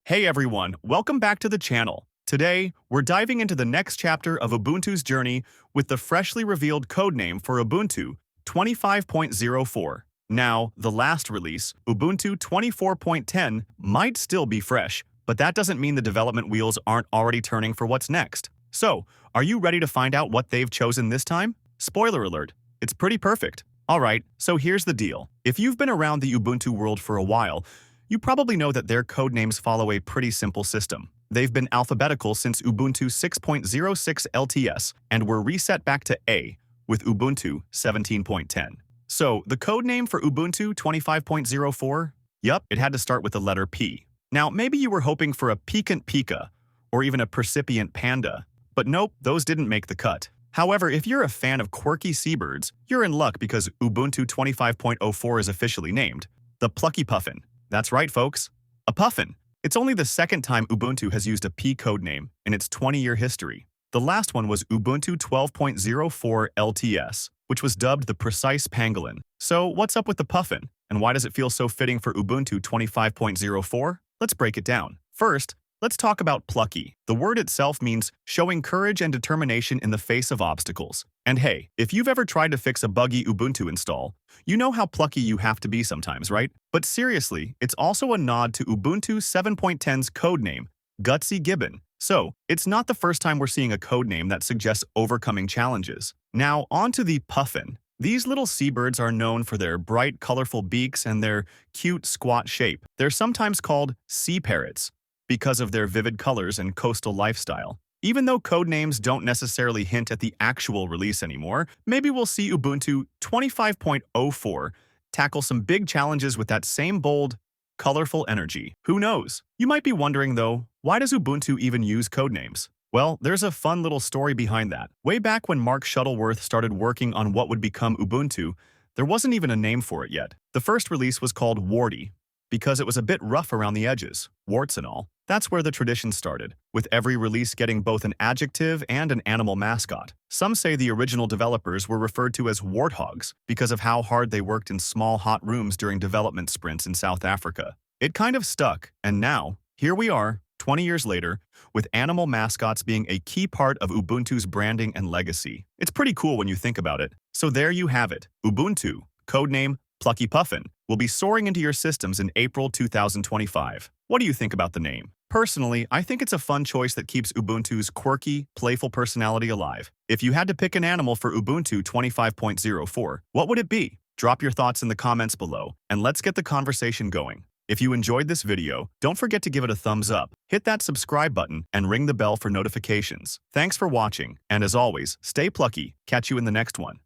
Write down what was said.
Hey everyone, welcome back to the channel. Today, we're diving into the next chapter of Ubuntu's journey with the freshly revealed codename for Ubuntu 25.04. Now, the last release, Ubuntu 24.10, might still be fresh, but that doesn't mean the development wheels aren't already turning for what's next. So, are you ready to find out what they've chosen this time? Spoiler alert, it's pretty perfect. Alright, so here's the deal. If you've been around the Ubuntu world for a while, you probably know that their codenames follow a pretty simple system. They've been alphabetical since Ubuntu 6.06 LTS and were reset back to A with Ubuntu 17.10. So, the codename for Ubuntu 25.04? Yup, it had to start with the letter P. Now, maybe you were hoping for a piquant Pika or even a percipient Panda, but nope, those didn't make the cut. However, if you're a fan of quirky seabirds, you're in luck because Ubuntu 25.04 is officially named the Plucky Puffin. That's right, folks. A puffin. It's only the second time Ubuntu has used a P codename in its 20-year history. The last one was Ubuntu 12.04 LTS, which was dubbed the precise pangolin. So what's up with the puffin, and why does it feel so fitting for Ubuntu 25.04? Let's break it down. First, let's talk about plucky. The word itself means showing courage and determination in the face of obstacles. And hey, if you've ever tried to fix a buggy Ubuntu install, you know how plucky you have to be sometimes, right? But seriously, it's also a nod to Ubuntu 7.10's codename, Gutsy Gibbon. So, it's not the first time we're seeing a codename that suggests overcoming challenges. Now, on to the puffin. These little seabirds are known for their bright, colorful beaks and their cute, squat shape. They're sometimes called sea parrots because of their vivid colors and coastal lifestyle. Even though codenames don't necessarily hint at the actual release anymore, maybe we'll see Ubuntu 25.04 tackle some big challenges with that same bold, colorful energy. Who knows? You might be wondering though, why does Ubuntu even use codenames? Well, there's a fun little story behind that. Way back when Mark Shuttleworth started working on what would become Ubuntu, there wasn't even a name for it yet. The first release was called Warty, because it was a bit rough around the edges, warts and all. That's where the tradition started, with every release getting both an adjective and an animal mascot. Some say the original developers were referred to as warthogs because of how hard they worked in small hot rooms during development sprints in South Africa. It kind of stuck, and now, here we are, 20 years later, with animal mascots being a key part of Ubuntu's branding and legacy. It's pretty cool when you think about it. So there you have it, Ubuntu, codename Plucky Puffin, will be soaring into your systems in April 2025. What do you think about the name? Personally, I think it's a fun choice that keeps Ubuntu's quirky, playful personality alive. If you had to pick an animal for Ubuntu 25.04, what would it be? Drop your thoughts in the comments below, and let's get the conversation going. If you enjoyed this video, don't forget to give it a thumbs up, hit that subscribe button, and ring the bell for notifications. Thanks for watching, and as always, stay plucky. Catch you in the next one.